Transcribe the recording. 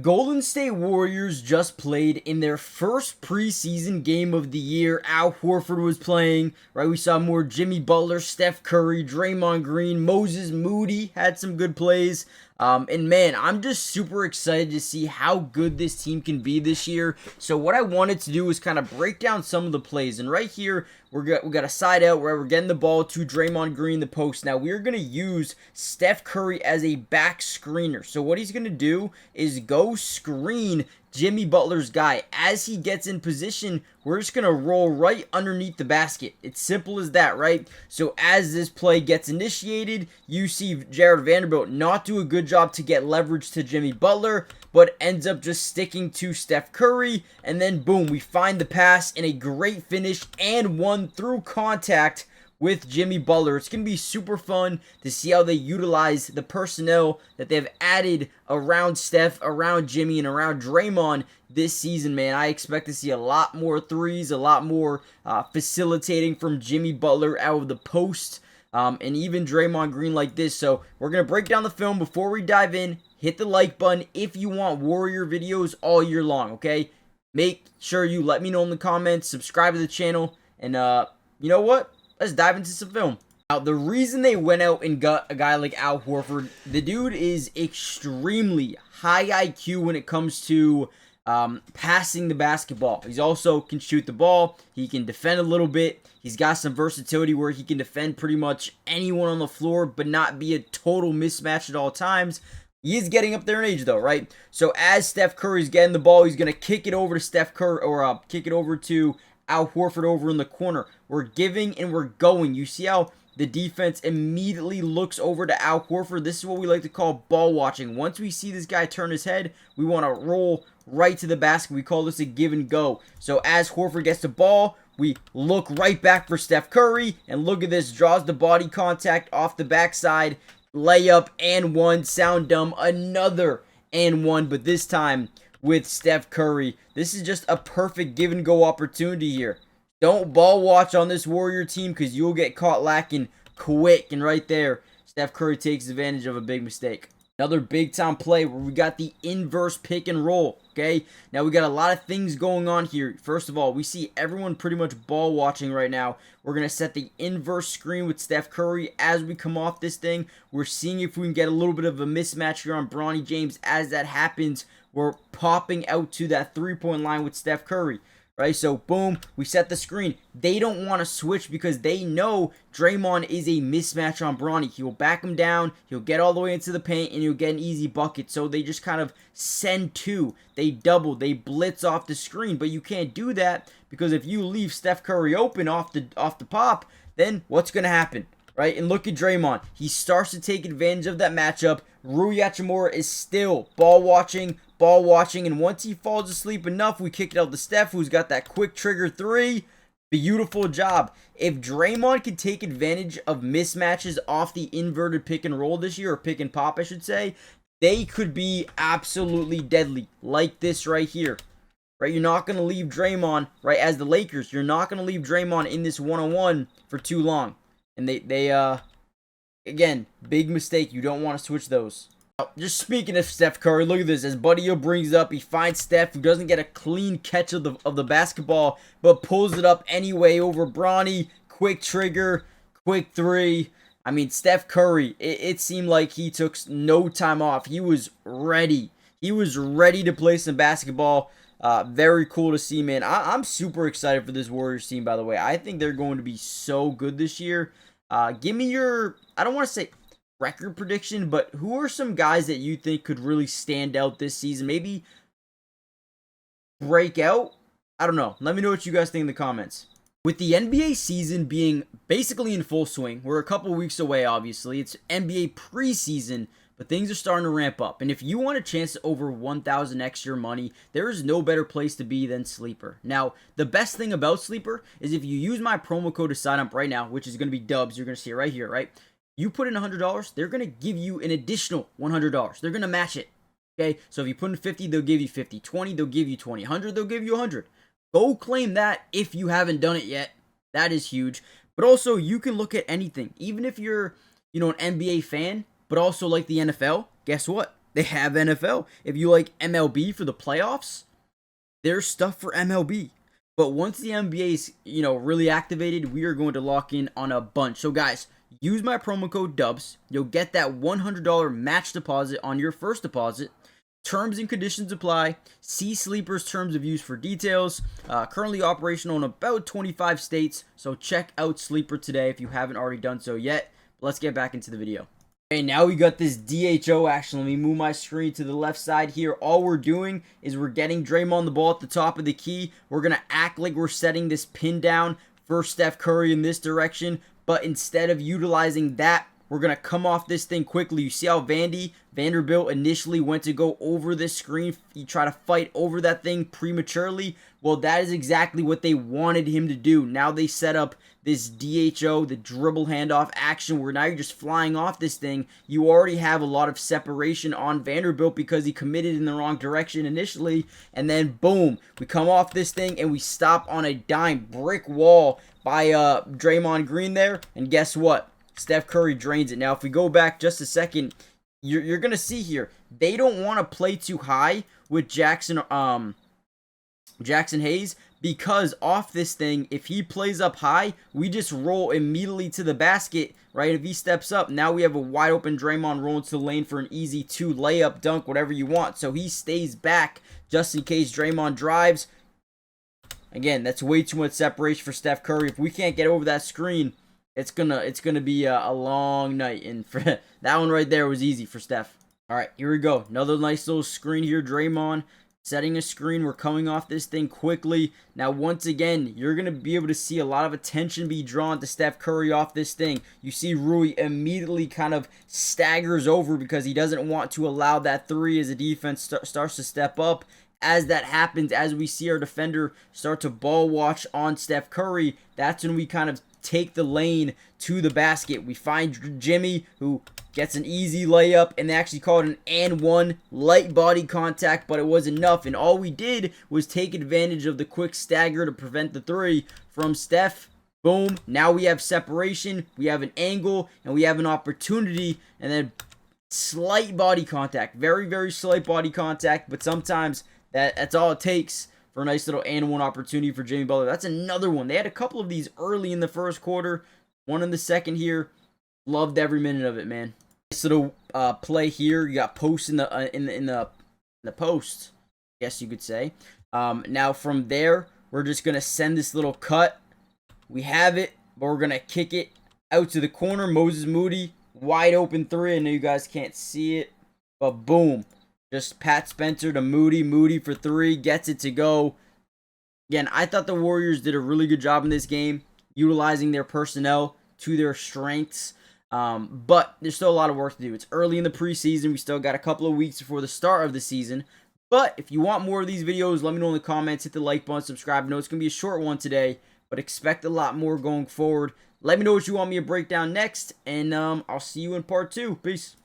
The Golden State Warriors just played in their first preseason game of the year. Al Horford was playing, right? We saw more Jimmy Butler, Steph Curry, Draymond Green, Moses Moody had some good plays. And man, I'm just super excited to see how good this team can be this year. So what I wanted to do is kind of break down some of the plays. And right here, we got a side out where we're getting the ball to Draymond Green, the post. Now, we're going to use Steph Curry as a back screener. So what he's going to do is go screen Jimmy Butler's guy. As he gets in position, we're just going to roll right underneath the basket. It's simple as that, right? So as this play gets initiated, you see Jared Vanderbilt not do a good job to get leverage to Jimmy Butler, but ends up just sticking to Steph Curry, and then boom, we find the pass and a great finish and one through contact with Jimmy Butler. It's going to be super fun to see how they utilize the personnel that they've added around Steph, around Jimmy, and around Draymond this season, man. I expect to see a lot more threes, a lot more facilitating from Jimmy Butler out of the post, and even Draymond Green like this. So we're going to break down the film. Before we dive in, hit the like button if you want Warrior videos all year long, okay? Make sure you let me know in the comments, subscribe to the channel, and you know what? Let's dive into some film. Now, the reason they went out and got a guy like Al Horford, the dude is extremely high IQ when it comes to passing the basketball. He's also can shoot the ball. He can defend a little bit. He's got some versatility where he can defend pretty much anyone on the floor, but not be a total mismatch at all times. He is getting up there in age, though, right? So as Steph Curry's getting the ball, he's going to kick it over to Steph Curry, or kick it over to Al Horford over in the corner. We're giving and we're going. You see how the defense immediately looks over to Al Horford? This is what we like to call ball watching. Once we see this guy turn his head, we want to roll right to the basket. We call this a give and go. So as Horford gets the ball, we look right back for Steph Curry, and look at this, draws the body contact off the backside, layup and one, sound dumb, another and one, but this time with Steph Curry. This is just a perfect give and go opportunity here. Don't ball watch on this Warrior team because you'll get caught lacking quick, and right there, Steph Curry takes advantage of a big mistake. Another big time play where we got the inverse pick and roll, okay? Now we got a lot of things going on here. First of all, we see everyone pretty much ball watching right now. We're going to set the inverse screen with Steph Curry as we come off this thing. We're seeing if we can get a little bit of a mismatch here on Bronny James. As that happens, we're popping out to that three-point line with Steph Curry. Right, so boom, we set the screen. They don't want to switch because they know Draymond is a mismatch on Bronny. He'll back him down, he'll get all the way into the paint, and he'll get an easy bucket. So they just kind of send two. They double, they blitz off the screen. But you can't do that because if you leave Steph Curry open off the pop, then what's going to happen? Right, and look at Draymond. He starts to take advantage of that matchup. Rui Hachimura is still ball watching, and once he falls asleep enough, we kick it out to Steph, who's got that quick trigger three. Beautiful job. If Draymond can take advantage of mismatches off the inverted pick and roll this year, or pick and pop, I should say, they could be absolutely deadly, like this right here. Right, you're not going to leave Draymond, right, as the Lakers, you're not going to leave Draymond in this one-on-one for too long. And they again, big mistake. You don't want to switch those. Just speaking of Steph Curry, look at this. As Buddy O brings up, he finds Steph, who doesn't get a clean catch of the basketball, but pulls it up anyway over Bronny. Quick trigger, quick three. I mean, Steph Curry, it seemed like he took no time off. He was ready. He was ready to play some basketball. Very cool to see, man. I'm super excited for this Warriors team, by the way. I think they're going to be so good this year. Give me your, I don't want to say record prediction, but who are some guys that you think could really stand out this season? Maybe break out? I don't know. Let me know what you guys think in the comments. With the NBA season being basically in full swing, we're a couple weeks away, obviously. It's NBA preseason, but things are starting to ramp up. And if you want a chance to over 1,000 extra money, there is no better place to be than Sleeper. Now, the best thing about Sleeper is if you use my promo code to sign up right now, which is going to be Dubs, you're going to see it right here, right? You put in $100, they're going to give you an additional $100. They're going to match it. Okay? So if you put in 50, they'll give you 50. 20, they'll give you 20. 100, they'll give you 100. Go claim that if you haven't done it yet. That is huge. But also, you can look at anything. Even if you're, an NBA fan, but also like the NFL, guess what? They have NFL. If you like MLB for the playoffs, there's stuff for MLB. But once the NBA is, really activated, we are going to lock in on a bunch. So guys, use my promo code DUBS. You'll get that $100 match deposit on your first deposit. Terms and conditions apply. See Sleeper's terms of use for details. Currently operational in about 25 states. So check out Sleeper today if you haven't already done so yet. Let's get back into the video. Okay, now we got this DHO action. Let me move my screen to the left side here. All we're doing is we're getting Draymond the ball at the top of the key. We're going to act like we're setting this pin down for Steph Curry in this direction. But instead of utilizing that, we're going to come off this thing quickly. You see how Vanderbilt initially went to go over this screen. He tried to fight over that thing prematurely. Well, that is exactly what they wanted him to do. Now they set up this DHO, the dribble handoff action, where now you're just flying off this thing. You already have a lot of separation on Vanderbilt because he committed in the wrong direction initially. And then, boom, we come off this thing and we stop on a dime brick wall by Draymond Green there. And guess what? Steph Curry drains it. Now, if we go back just a second, you're going to see here, they don't want to play too high with Jackson Hayes, because off this thing, if he plays up high, we just roll immediately to the basket, right? If he steps up, now we have a wide open Draymond rolling to the lane for an easy 2 layup, dunk, whatever you want. So he stays back just in case Draymond drives. Again, that's way too much separation for Steph Curry. If we can't get over that screen, it's gonna be a long night, and for that one right there was easy for Steph. All right, here we go. Another nice little screen here. Draymond setting a screen. We're coming off this thing quickly. Now, once again, you're gonna be able to see a lot of attention be drawn to Steph Curry off this thing. You see Rui immediately kind of staggers over because he doesn't want to allow that 3 as the defense starts to step up. As that happens, as we see our defender start to ball watch on Steph Curry, that's when we kind of take the lane to the basket. We find Jimmy, who gets an easy layup, and they actually called an and one light body contact, but it was enough, and all we did was take advantage of the quick stagger to prevent the 3 from Steph. Boom. Now we have separation, we have an angle, and we have an opportunity, and then slight body contact. Very, very slight body contact, but sometimes that's all it takes for a nice little and one opportunity for Jimmy Butler. That's another one. They had a couple of these early in the first quarter, one in the second here. Loved every minute of it, man. Nice little play here. You got post in the post, I guess you could say. Now from there, we're just gonna send this little cut. We have it, but we're gonna kick it out to the corner. Moses Moody, wide open 3. I know you guys can't see it, but boom. Just Pat Spencer to Moody. Moody for 3. Gets it to go. Again, I thought the Warriors did a really good job in this game, utilizing their personnel to their strengths. But there's still a lot of work to do. It's early in the preseason. We still got a couple of weeks before the start of the season. But if you want more of these videos, let me know in the comments. Hit the like button, subscribe. I know it's going to be a short one today, but expect a lot more going forward. Let me know what you want me to break down next, and I'll see you in part 2. Peace.